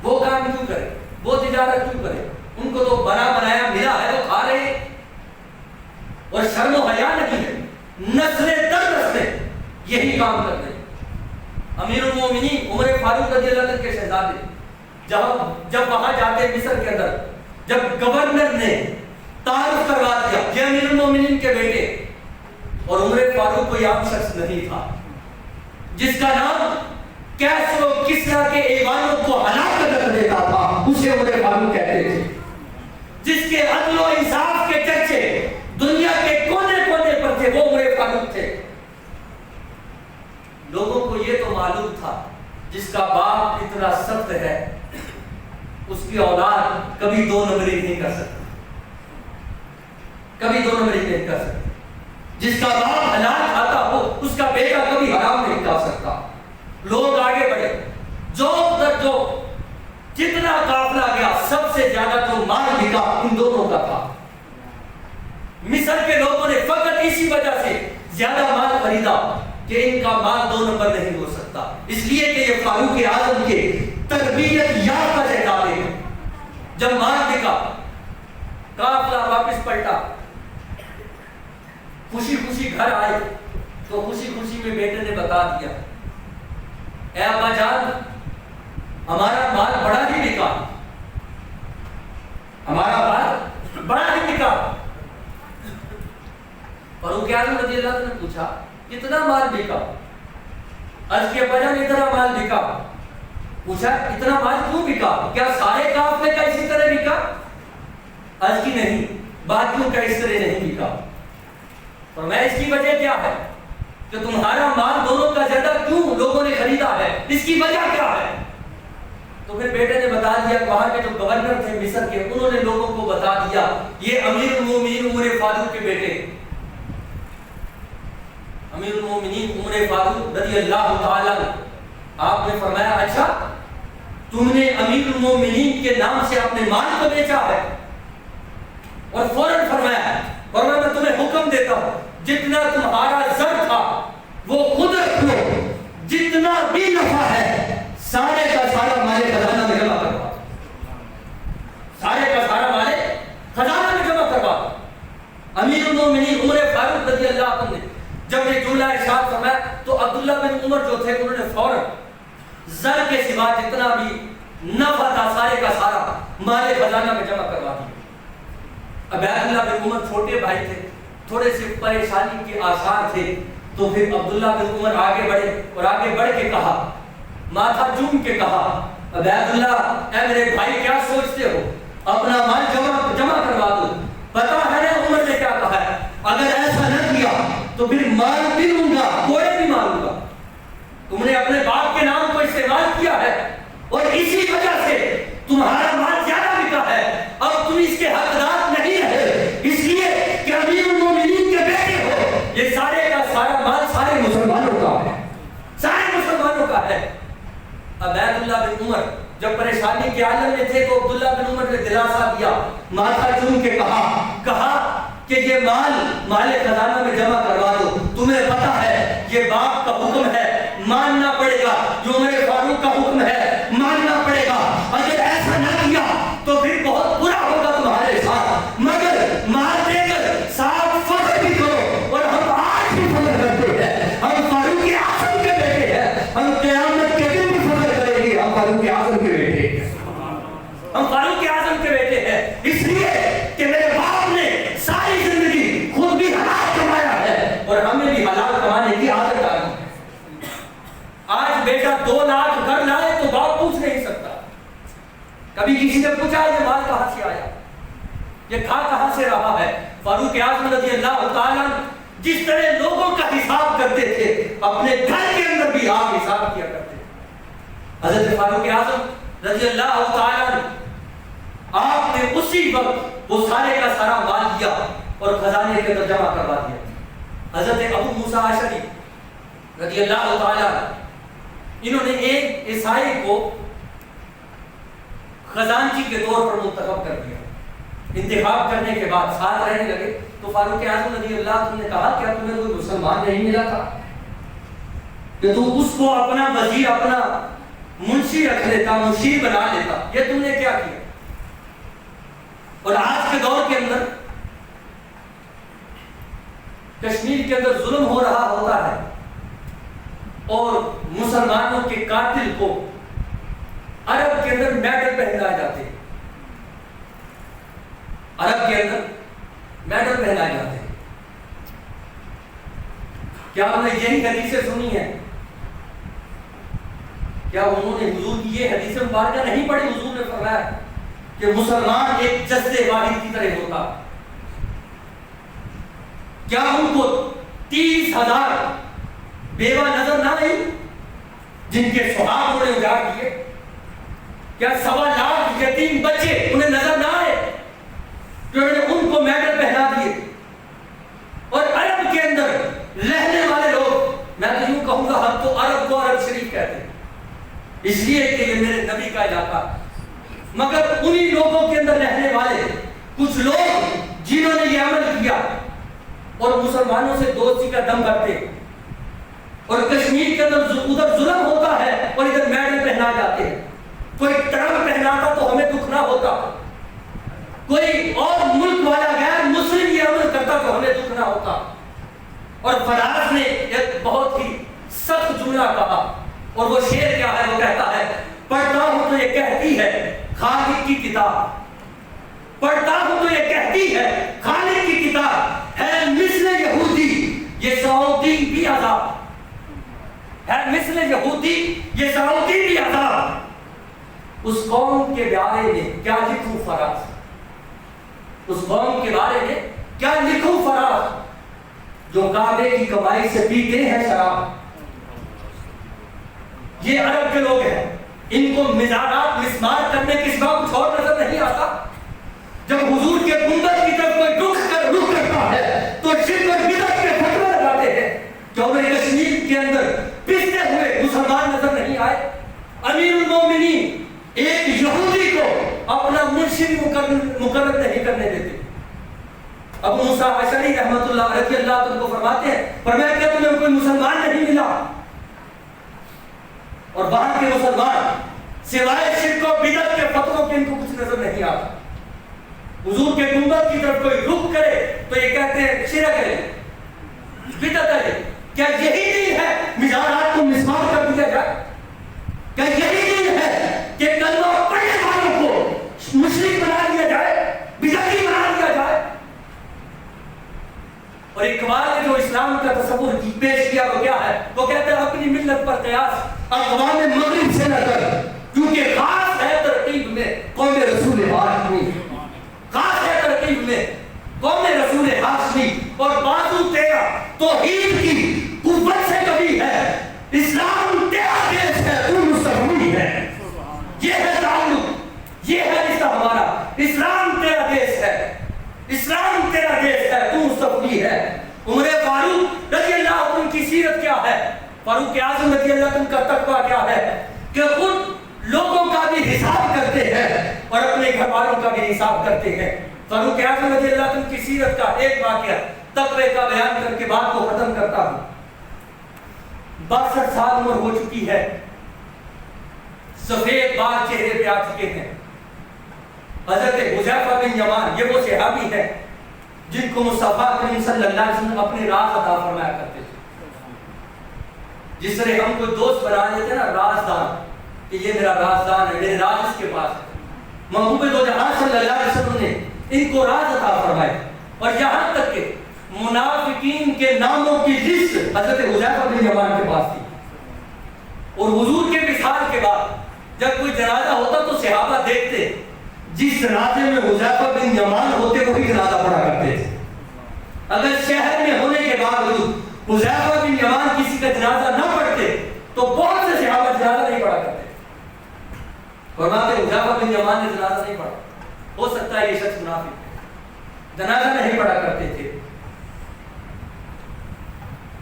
A: وہ کام کیوں کرے، وہ تجارت کیوں کرے؟ ان کو تو بنا بنایا ملا ہے، وہ کھا رہے ہیں، اور شرم و حیا نہیں ہے، نسلیں در نسلیں یہی کام کرتے ہیں۔ امیر المومنین عمر فاروق رضی اللہ عنہ کے شہزادے جب وہاں جاتے مصر کے اندر، جب گورنر نے تعارف کروا دیا یہ امیر المومنین کے بیٹے، اور عمر فاروق کوئی عام شخص نہیں تھا، جس کا نام کیسر و کسریٰ کے ایوانوں کو ہلاک کر دیتا تھا، اسے عمر فاروق کہتے تھے، جس کے عدل و انصاف کے چرچے دنیا کے کونے کونے پر تھے، وہ عمر فاروق تھے۔ لوگوں کو یہ تو معلوم تھا جس کا باپ اتنا سخت ہے اس کی اولاد کبھی دو نمبری نہیں کر سکتی، کبھی دو نمبری نہیں کر سکتی۔ جس کا باپ حلال کھاتا ہو اس کا بیٹا کبھی حرام نہیں کھا سکتا۔ لوگ آگے بڑھے، جو جتنا قافلہ گیا سب سے زیادہ جو مال بکا ان دونوں کا تھا۔ مصر کے لوگوں نے فقط اسی وجہ سے زیادہ مال خریدا کہ ان کا مال دو نمبر نہیں ہو سکتا، اس لیے کہ یہ فاروق اعظم کے تربیت یافتہ شہزادے ہیں۔ جب مال بکا، قافلہ واپس پلٹا، خوشی خوشی گھر آئے تو خوشی خوشی میں بیٹے نے بتا دیا، اے ابا جان ہمارا مال بڑا ہی بکا، ہمارا مال بڑا ہی بکا۔ فاروق اعظم رضی اللہ عنہ نے پوچھا کتنا مال بکا؟ عرض کیا ابا جان اتنا مال بکا۔ پوچھا اتنا مال کیوں بکا؟ کیا سارے قافلے کا اسی طرح بکا؟ عرض کی نہیں، باقیوں کا اس طرح نہیں بکا۔ اور میں اس کی وجہ کیا ہے کہ تمہارا مال دونوں کا زیادہ کیوں لوگوں نے خریدا ہے، اس کی وجہ کیا ہے؟ تو پھر بیٹے نے بتا دیا، وہاں کے جو گورنر تھے مصر کے، انہوں نے لوگوں کو بتا دیا یہ امیر المومنین عمر فاروق کے بیٹے، امیر المومنین عمر فاروق رضی اللہ تعالیٰ۔ آپ نے فرمایا اچھا تم نے امیر المومنین کے نام سے اپنے مال کو بیچا ہے؟ اور فوراً فرمایا میں تمہیں حکم دیتا ہوں جتنا تمہارا زر تھا وہ خود رکھ لو، جتنا بھی نفع ہے سارے کا سارا مال خزانہ میں جمع کروا، سارے کا سارا مال خزانہ میں جمع کروا۔ امیر المومنین عمر فاروق رضی اللہ عنہ نے جب یہ جملہ ارشاد فرمایا تو عبداللہ بن عمر جو تھے انہوں نے فوراً زر کے سوا جتنا بھی نفع تھا سارے کا سارا مال خزانہ میں جمع کروا دیا۔ عبداللہ بن عمر چھوٹے بھائی تھے، تھوڑے سے پریشانی کے آثار تھے، تو پھر عبداللہ بن عمر آگے بڑھے اور آگے بڑھ کے کہا، ماتھا چوم کے کہا، عبداللہ اے میرے بھائی کیا سوچتے ہو، اپنا مال جمع کروا دو۔ پتا ہے نا عمر نے کیا کہا ہے، اگر ایسا نہ کیا تو پھر مال بھی لوں گا، کوڑے بھی ماروں گا۔ تم نے اپنے باپ کے نام کو استعمال کیا ہے اور اسی وجہ سے تمہارا مال زیادہ بکا ہے، اب تم اس کے حقدار نہیں رہے، اس لیے کہ امیر المومنین کے بیٹے ہو، یہ سارے کا سارا مال سارے مسلمانوں کا ہے، سارے مسلمانوں کا ہے۔ عبداللہ بن عمر جب پریشانی کے عالم میں تھے تو عبداللہ بن عمر نے دلاسا دیا، ماتھا چوم کے کہا کہ یہ مال خزانہ میں جمع کروا دو، تمہیں پتا ہے یہ باپ کا حکم ہے، ماننا پڑے گا، جو عمر فاروق کا حکم ہے ماننا پڑے گا، اگر ایسا نہ کیا تو پھر برا ہوگا تمہارے ساتھ، مگر مال دے کر صاف فخر بھی کرو اور کبھی کسی نے پوچھا یہ مال کہاں سے آیا، یہ کھا کہاں سے رہا ہے؟ فاروق اعظم رضی اللہ تعالیٰ جس طرح لوگوں کا حساب کرتے تھے اپنے گھر کے اندر بھی آپ حساب کیا کرتے تھے۔ حضرت فاروق اعظم رضی اللہ تعالیٰ آپ نے اسی وقت وہ سارے کا سارا مال دیا اور خزانے کے اندر جمع کروا دیا۔ حضرت ابو موسیٰ اشعری رضی اللہ تعالیٰ انہوں نے ایک عیسائی کو خزانچی کے طور پر منتخب کر دیا۔ انتخاب کرنے کے بعد ساتھ رہنے لگے تو فاروق اعظم رضی اللہ عنہ نے کہا کیا تمہیں کوئی مسلمان نہیں ملا تھا کہ تو اس کو اپنا وزیر اپنا منشی رکھ لیتا، مشیر بنا لیتا، یہ تم نے کیا کیا؟ اور آج کے دور کے اندر کشمیر کے اندر ظلم ہو رہا ہوتا ہے اور مسلمانوں کے قاتل کو عرب کے اندر میڈل پہنائے جاتے ہیں، عرب کے اندر میڈل پہنائے جاتے ہیں۔ کیا انہوں نے یہی حدیثیں سنی ہیں؟ کیا انہوں نے حضور کی یہ حدیث مبارکہ نہیں پڑھی؟ حضور نے فرمایا کہ مسلمان ایک جسد واحد کی طرح ہوتا۔ کیا ان کو 30,000 بیوہ نظر نہ آئی جن کے سہاگ انہیں اجاڑ دیے؟ کیا 1.25 یتیم بچے انہیں نظر نہ آئے کہ انہوں نے ان کو میڈل پہنا دیے؟ اور عرب کے اندر رہنے والے لوگ، میں تو یوں کہوں گا ہم تو عرب کو عرب شریف کہتے ہیں اس لیے کہ یہ میرے نبی کا علاقہ، مگر انہی لوگوں کے اندر رہنے والے کچھ لوگ جنہوں نے یہ عمل کیا اور مسلمانوں سے دوستی کا دم کرتے، اور کشمیر کے اندر ادھر ظلم ہوتا ہے اور ادھر میڈل پہنا جاتے ہیں۔ کوئی ٹرمپ پہناتا تو ہمیں دکھ نہ ہوتا، کوئی اور ملک والا غیر مسلم یہ عمل کرتا تو ہمیں دکھ نہ ہوتا۔ اور فراز نے ایک بہت ہی سخت جملہ کہا، اور وہ شعر کیا ہے؟ وہ کہتا ہے پڑھتا ہوں تو یہ کہتی ہے خالق کی کتاب، پڑھتا ہوں تو یہ کہتی ہے خالق کی کتاب، ہے مثل یہودی یہ سعودی بھی عذاب، ہے مثل یہودی یہ سعودی بھی عذاب، اس قوم کے بارے میں کیا لکھوں فراز، اس قوم کے بارے میں کیا لکھوں فراز، جو کعبے کی کمائی سے پیتے ہیں شراب۔ یہ عرب کے لوگ ہیں، ان کو مزارات مسمار کرنے کے سوا کچھ اور نظر نہیں آتا۔ جب حضور کے گنبد کی طرف کوئی رخ کرتا ہے تو شرک اور بدعت کے فتوے لگاتے ہیں کہ انہیں کشمیر کے اندر پستے ہوئے مسلمان نظر نہیں آئے۔ امیر المومنین ایک یہودی کو اپنا منشی مقرر نہیں کرنے دیتے۔ ابو موسیٰ اشعری رحمۃ اللہ رضی اللہ عنہ کو فرماتے ہیں، فرمایا کہ تمہیں کوئی مسلمان نہیں ملا، اور وہاں کے مسلمان سوائے شرک و بدعت کے فتووں کے ان کو کچھ نظر نہیں آتا۔ حضور کے گنبد کی طرف کوئی رخ کرے تو یہ کہتے ہیں شرک ہے، بدعت ہے۔ کیا یہی دین ہے مزارات کو مسمار کر دیا جائے؟ کیا یہی دین ہے کہ کلمہ پڑھنے والوں کو مشرک بنا دیا جائے، بدعتی بنا دیا جائے؟ اور اقبال نے جو اسلام کا تصور پیش کیا وہ کیا ہے؟ وہ کہتے ہیں اپنی ملت پر قیاس اقوام مغرب سے نہ کر، کیونکہ خاص ہے ترتیب میں قوم رسول ہاشمی، خاص ہے ترتیب میں قوم رسول ہاشمی، اور بازو تیرا توحید کی قوت سے کبھی ہے، اسلام تیرا دیش ہے تو مستقبلی ہے، یہ ہے تعلق، یہ ہے رشتہ ہمارا، اسلام تیرا دیش ہے، اسلام تیرا دیش ہے تو مستقبلی ہے۔ عمر فاروق رضی اللہ عنہ کی سیرت کیا ہے؟ فاروق اعظم رضی اللہ عنہ کا تقویٰ کیا ہے کہ خود لوگوں کا بھی حساب کرتے ہیں اور اپنے گھر والوں کا بھی حساب کرتے ہیں۔ فاروق اعظم رضی اللہ عنہ کی سیرت کا ایک واقعہ تقوی کا بیان کر کے بات کو ختم کرتا ہوں۔ 62 سال عمر ہو چکی ہے، سفید بال چہرے پہ آ چکے ہیں۔ حضرت حذیفہ بن یمان یہ وہ صحابی ہے جن کو مصطفیٰ کریم صلی اللہ علیہ وسلم اپنے راز عطا فرمایا کرتے تھے۔ جس طرح ہم کوئی دوست بنا لیتے ہیں نا رازدان، کہ یہ میرا رازدان ہے، میرے راز اس کے پاس ہے، محبوب دو جہاں صلی اللہ علیہ وسلم نے ان کو راز عطا فرمائے، اور یہاں تک کہ منافقین کے ناموں کی لسٹ حضرت حذیفہ بن یمان کے پاس تھی۔ اور حضور کے وصال کے بعد جب کوئی جنازہ ہوتا تو صحابہ دیکھتے، جس جنازے میں حذیفہ بن یمان ہوتے وہی جنازہ پڑھا کرتے تھے۔ اگر شہر میں ہونے کے باوجود حذیفہ بن یمان کسی کا جنازہ نہ پڑھتے تو بہت سے صحابہ جنازہ نہیں پڑھا کرتے۔ فرماتے حذیفہ بن یمان نے جنازہ نہیں پڑھا، ہو سکتا ہے یہ شخص منافق ہے، جنازہ نہیں پڑھا کرتے تھے۔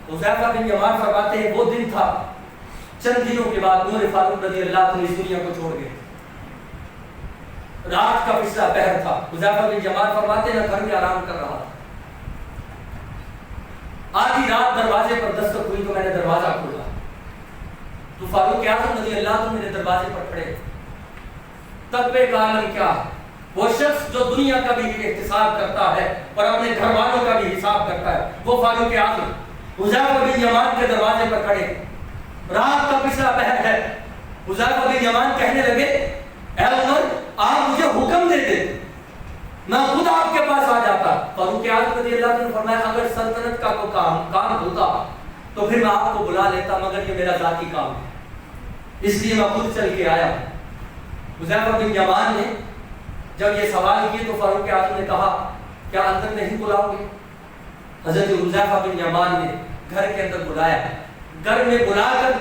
A: حذیفہ بن یمان فرماتے ہیں وہ دن تھا، چند دنوں کے بعد عمر فاروق رضی اللہ عنہ اس دنیا کو چھوڑ گئے۔ رات کا پچھلا پہر تھا، حذیفہ بن یمان فرماتے ہیں گھر میں آرام کر رہا تھا، آدھی رات دروازے پر دستک ہوئی تو میں نے دروازہ کھولا تو فاروق اعظم رضی اللہ عنہ میرے دروازے پر کھڑے۔ تقوی کا عالم کیا؟ وہ شخص جو دنیا کا بھی احتساب کرتا ہے اور اپنے گھر والوں کا بھی حساب کرتا ہے، وہ فاروق اعظم حذیفہ بن یمان کے دروازے پر کھڑے۔ رات کا پچھلا پہر ہے، حذیفہ بن یمان کہنے لگے اے عمر آپ مجھے حکم دے دیں، میں خود آپ کے پاس آ جاتا۔ فاروق اعظم رضی اللہ عنہ نے فرمایا اگر سلطنت کا کوئی کام ہوتا تو پھر میں آپ کو بلا لیتا، مگر یہ میرا ذاتی کام ہے اس لیے میں خود چل کے آیا۔ حذیفہ بن یمان نے جب یہ سوال کیے تو فاروق اعظم نے کہا کیا اندر نہیں بلاؤ گے؟ حضرت حذیفہ بن یمان نے گھر کے اندر بلایا، گھر میں بلا کر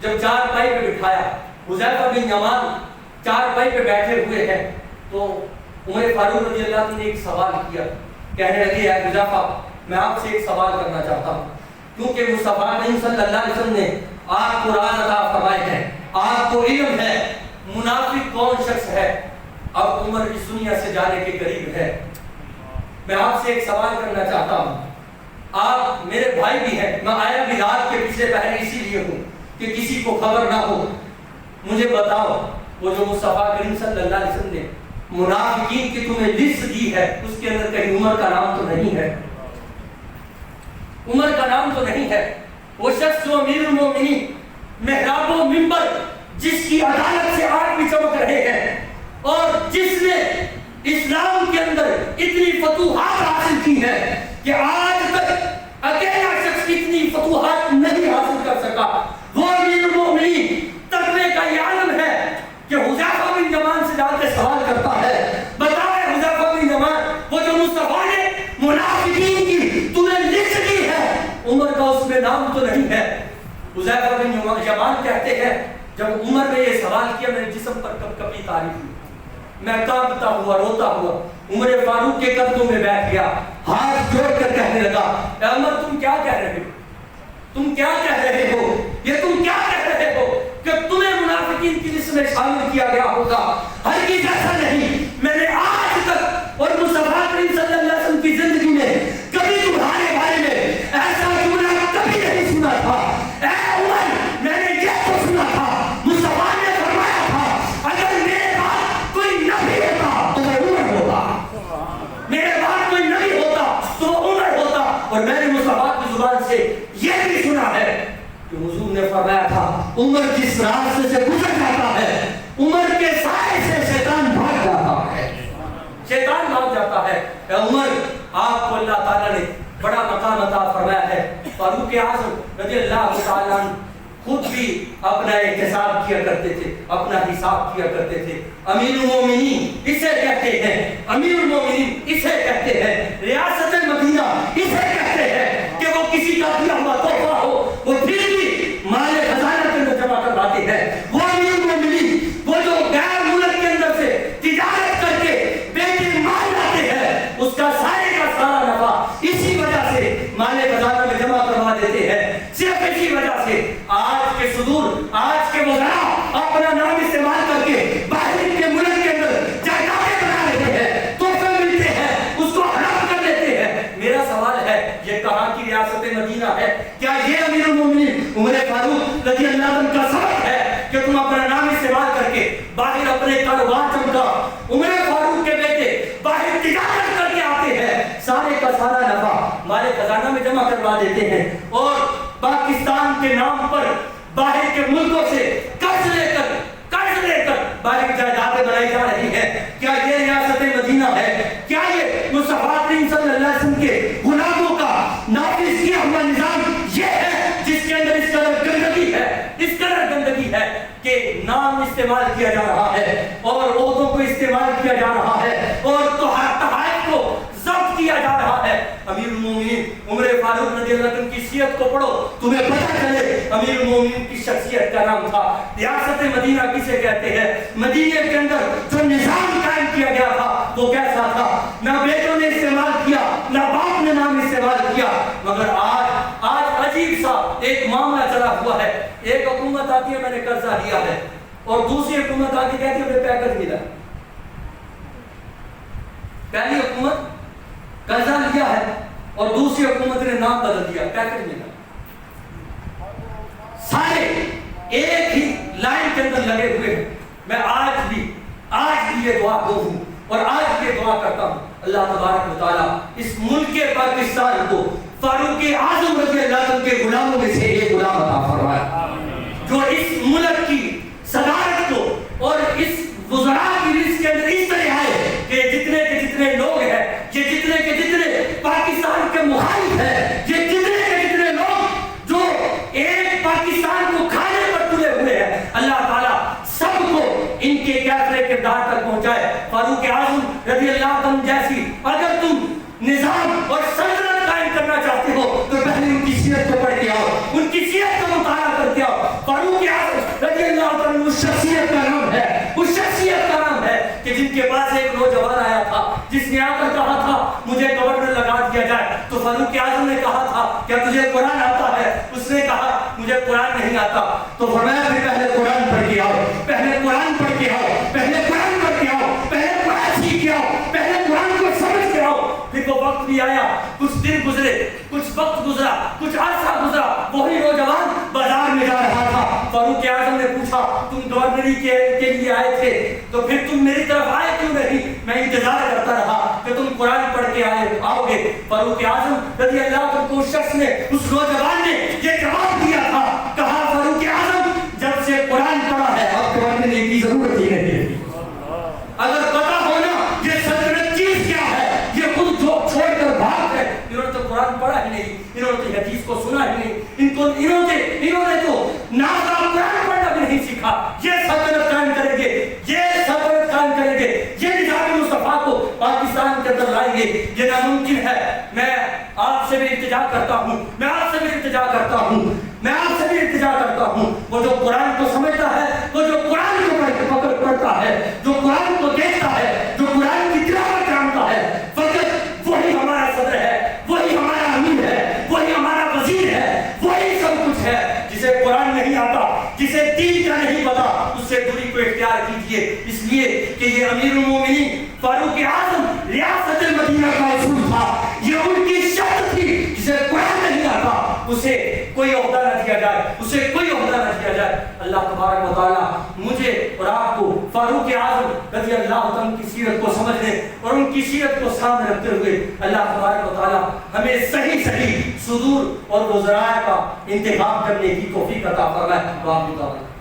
A: جب چارپائی پہ بٹھایا، حذیفہ بن یمان چارپائی پہ بیٹھے ہوئے ہیں تو عمر فاروق رضی اللہ عنہ نے ایک سوال کیا، کہنے لگے اے حذیفہ میں آپ سے ایک سوال کرنا چاہتا ہوں، کیونکہ مصطفیٰ کریم صلی اللہ علیہ وسلم نے آپ کو راز عطا فرمائے ہیں، آپ کو علم ہے منافق کون شخص ہے، اب عمر اس دنیا سے جانے کے قریب ہے، میں آپ سے ایک سوال کرنا چاہتا ہوں، آپ میرے بھائی بھی ہیں، میں آیا بھی رات کے پچھلے پہر اسی لیے ہوں کہ کسی کو خبر نہ ہو، مجھے بتاؤ وہ جو مصطفیٰ کریم صلی اللہ علیہ وسلم نے منافقین کی تمہیں لسٹ دی ہے اس کے اندر کہیں عمر کا نام تو نہیں ہے؟ عمر کا نام تو نہیں ہے، وہ شخص جو امیر المومنین محراب و منبر جس کی عدالت سے آج بھی چمک رہے ہیں اور جس نے اسلام کے اندر اتنی فتوحات حاصل کی ہے کہ آج تک اکیلا شخص اتنی فتوحات نہیں حاصل کر سکا، وہ امیر المومنین تقوی کا یہ عالم ہے کہ حذیفہ بن یمان سے جا کے سوال کرتا ہے بتائے حذیفہ بن یمان وہ جو مصطفیٰ نے منافقین کی تمہیں لسٹ دی ہے عمر کا اس میں نام تو نہیں ہے؟ حذیفہ بن یمان کہتے ہیں جب عمر نے یہ سوال کیا میرے جسم پر کب کبھی تاریخ ہوئی، میں کانپتا ہوا روتا ہوا عمر فاروق کے قدموں میں بیٹھ گیا، ہاتھ جوڑ کر کہنے لگا اے عمر تم کیا کہہ رہے ہو، تم کیا کہہ رہے ہو، یہ تم کیا کہہ رہے ہو کہ تمہیں منافقین کی لسٹ میں شامل کیا گیا ہوگا؟ ہرگز ایسا نہیں، میں نے آج تک اور مصطفیٰ کریم صلی اللہ علیہ وسلم کی زندگی میں کبھی تمہارے بارے میں ایسا جملہ کبھی نہیں سنا تھا۔ اے عمر میں نے یہ تو سنا تھا مصطفیٰ نے فرمایا تھا اگر میرے بعد کوئی نبی ہوتا تو وہ عمر ہوتا، میرے بعد کوئی نبی ہوتا تو وہ عمر ہوتا، اور میں نے مصطفیٰ کی زبان سے یہ بھی سنا ہے کہ حضور نے فرمایا تھا عمر جس راستے سے گزر جاتا ہے عمر کے سائے سے شیطان بھاگ جاتا ہے، شیطان بھاگ جاتا ہے۔ اے عمر آپ کو اللہ تعالیٰ نے بڑا مقام عطا فرمایا ہے۔ فاروق اعظم رضی اللہ تعالیٰ عنہ خود بھی اپنا احتساب کیا کرتے تھے، اپنا حساب کیا کرتے تھے۔ امیر المومنین اسے کہتے ہیں، امیر المومنین اسے کہتے ہیں، ریاست مدینہ اسے کہتے ہیں کہ وہ کسی کا دیا ہوا تحفہ ہو وہ پھر بھی مال خزانہ کے اندر جمع کرواتے ہیں۔ وہ امیر المومنین وہ جو غیر ملک کے اندر سے تجارت کر کے بیت مال لاتے ہیں اس کا سارے کا سارا نفع اسی وجہ سے مال خزانہ میں جمع کروا دیتے ہیں، صرف اسی وجہ سے آج کے صدور آج کے وزراء اپنا نام استعمال کر کے باہر کے ملک کے اندر جائیدادیں بنا رہے ہیں، تحفے ملتے ہیں، اس کو حرام کر لیتے ہیں۔ میرا سوال ہے یہ کہاں کی ریاست مدینہ ہے؟ کیا یہ امیر المومنین عمر فاروق رضی اللہ عنہ کا سبق ہے کہ تم اپنا نام استعمال کر کے باہر اپنے کاروبار چمکا؟ عمر فاروق کے بیٹے باہر تجارت کر کے آتے ہیں، سارے کا سارا نفع مال خزانہ میں جمع کروا دیتے ہیں اور پاکستان کے نام پر باہر کے ملکوں سے قرض لے کر باہر جائیدادیں بنائی جا رہی ہیں۔ کیا یہ ریاست مدینہ ہے؟ کیا یہ مصطفیٰ کریم صلی اللہ علیہ وسلم کے غلاموں کا نافذ کیا ہوا نظام یہ ہے جس کے اندر اس قدر گندگی ہے، اس قدر گندگی ہے؟ کہ نام استعمال کیا جا رہا ہے اور عہدوں کو استعمال کیا جا رہا ہے اور تحائف کو ضبط کیا جا رہا ہے. امیر المومنین عمر فاروق رضی اللہ عنہ کی سیرت کو پڑھو, تمہیں پتہ چلے امیر المومنین کی شخصیت کا نام تھا. ریاست مدینہ کسے کہتے ہیں؟ مدینے کے اندر جو نظام قائم کیا گیا تھا وہ کیسا تھا؟ نہ بیٹوں نے استعمال کیا, نہ باپ نے نام استعمال کیا. مگر آج عجیب سا ایک معاملہ چلا ہوا ہے. ایک حکومت آتی ہے میں نے قرضہ لیا ہے, اور دوسری حکومت آتی کہتی ہے مجھے پیکج ملا. پہلی حکومت قرضہ لیا ہے اور دوسری حکومت نے نام بدل دیا, پیکج ملا. سارے ایک ہی لائن کے اندر لگے ہوئے ہیں. میں آج بھی یہ دعا کروں ہوں اور آج بھی یہ دعا کرتا ہوں, اللہ تبارک و تعالیٰ اس ملک پاکستان کو فاروق اعظم رضی اللہ عنہ کے غلاموں میں سے ایک غلام عطا فرمائے, جو اس ملک کی صدارت کو اور اس وزراء کی لسٹ کے اندر اس طرح آئے کہ جتنے لوگ ہیں, یہ جتنے پاکستان کے مخالف ہیں, یہ جتنے لوگ جو ایک پاکستان کو کھانے پر تلے ہوئے ہیں, اللہ تعالیٰ سب کو ان کے کیفر کردار تک پہنچائے. فاروق اعظم رضی اللہ عنہ جیسی اگر تم نظام اور سلطنت قائم کرنا چاہتے ہو تو پہلے ان کی سیرت کو پڑھ کے آؤ, ان کی سیرت کا مطالعہ کر کے آؤ. فاروق اعظم رضی اللہ عنہ اس شخصیت کا نام ہے, اس شخصیت کا نام ہے کہ جن کے پاس ایک نوجوان آیا تھا جس نے آ کر کہا تھا مجھے گورنر لگا دیا جائے. تو فاروق اعظم نے کہا تھا کیا تجھے قرآن آتا ہے؟ اس نے کہا مجھے قرآن نہیں آتا. تو فرمایا پہلے قرآن پڑھ کے آؤ, پہلے قرآن پڑھ کے آؤ, پہلے قرآن پڑھ کے آؤ, پہلے قرآن سیکھ کے آؤ, پہلے قرآن کو سمجھ کے آؤ. پھر وہ وقت بھی آیا, کچھ دن گزرے, کچھ وقت گزرا, کچھ عرصہ گزرا, وہی نوجوان بازار میں جا رہا تھا. فاروق اعظم نے پوچھا تم گورنری کے لیے آئے تھے تو پھر تم میری طرف آئے کیوں نہیں؟ میں انتظار کرتا رہا کہ تم قرآن پڑھ کے آؤ گے. فاروق اعظم رضی اللہ عنہ کو اس شخص نے, اس نوجوان نے یہ جواب دیا تھا, کہا فاروق اعظم جب سے قرآن پڑھا ہے اب گورنری کی ضرورت ہی نہیں ہے. اگر پتا ہونا یہ سلطنت چیز کیا ہے, یہ خود چھوڑ کر بھاگ گئے. انہوں نے تو قرآن پڑھا ہی نہیں, انہوں نے تو حدیث کو سنا ہی نہیں, انہوں نے تو ناظرہ قرآن پڑھنا بھی نہیں سیکھا. یہ سلطنت قائم کریں گے, یہ سلطنت قائم کریں گے, یہ نظام مصطفیٰ کو پاکستان کے اندر لائیں گے, یہ ناممکن ہے. میں آپ سے بھی التجا کرتا ہوں, میں آپ سے بھی التجا کرتا ہوں, میں آپ سے بھی التجا کرتا ہوں, وہ جو قرآن کو سمجھتا ہے, وہ جو قرآن کو پڑھتا ہے, جو قرآن کو دیکھتا ہے, جو قرآن کی تلاوت جانتا ہے, فقط وہی ہمارا صدر ہے, وہی ہمارا امیر ہے, وہی ہمارا وزیر ہے, وہی سب کچھ ہے. جسے قرآن نہیں آتا, جسے دین کا نہیں پتا, اس سے دوری کو اختیار کیجیے, اس لیے کہ یہ امیر المومنین فاروق اعظم ریاست مدینہ کا اصول تھا. یہ ان کی شرط تھی, جسے قرآن نہیں آتا اسے کوئی عہدہ نہ دیا جائے, اسے کوئی عہدہ نہ دیا جائے. اللہ تبارک و تعالیٰ مجھے اور آپ کو فاروق اعظم رضی اللہ عنہ کی سیرت کو سمجھنے اور ان کی سیرت کو سامنے رکھتے ہوئے اللہ تبارک و تعالیٰ ہمیں صحیح صدور اور وزراء کا انتخاب کرنے کی توفیق عطا فرمائے.